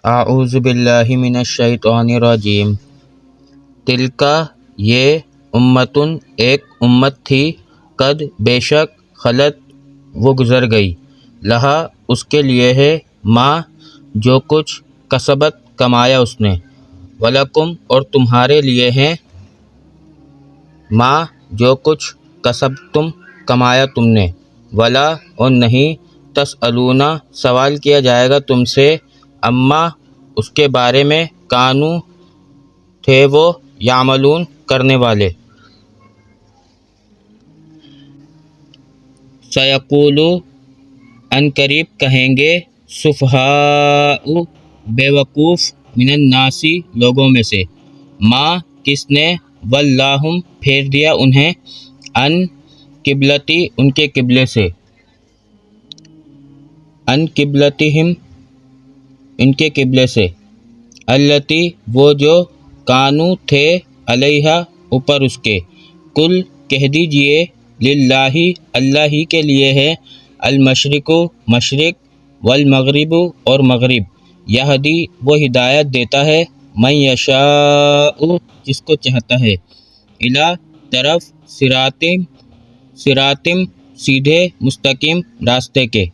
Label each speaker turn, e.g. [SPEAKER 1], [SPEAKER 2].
[SPEAKER 1] اعوذ باللہ من الشیطان الرجیم۔ تلکا یہ امتن ایک امت تھی، قد بے شک خلط وہ گزر گئی، لہا اس کے لیے ہے، ماں جو کچھ کسبت کمایا اس نے، ولکم اور تمہارے لیے ہے، ماں جو کچھ کسبتم کمایا تم نے، ولا اور نہیں، تسألون سوال کیا جائے گا تم سے، اما اس کے بارے میں، کانو تھے وہ، یعملون کرنے والے۔ سیقولو ان قریب کہیں گے، سفہاء بے وقوف، من الناسی لوگوں میں سے، ماں کس نے، ولاہم پھیر دیا انہیں، ان قبلتی ان کے قبلے سے، ان قبلتہم ان کے قبلے سے، التی وہ جو، کانو تھے، علیہا اوپر اس کے، کل کہہ دیجئے، للہ اللہ ہی کے لیے ہے، المشرق مشرق، والمغرب اور مغرب، یہدی وہ ہدایت دیتا ہے، من یشاء جس کو چاہتا ہے، الی طرف، صراطم سیدھے مستقیم راستے کے۔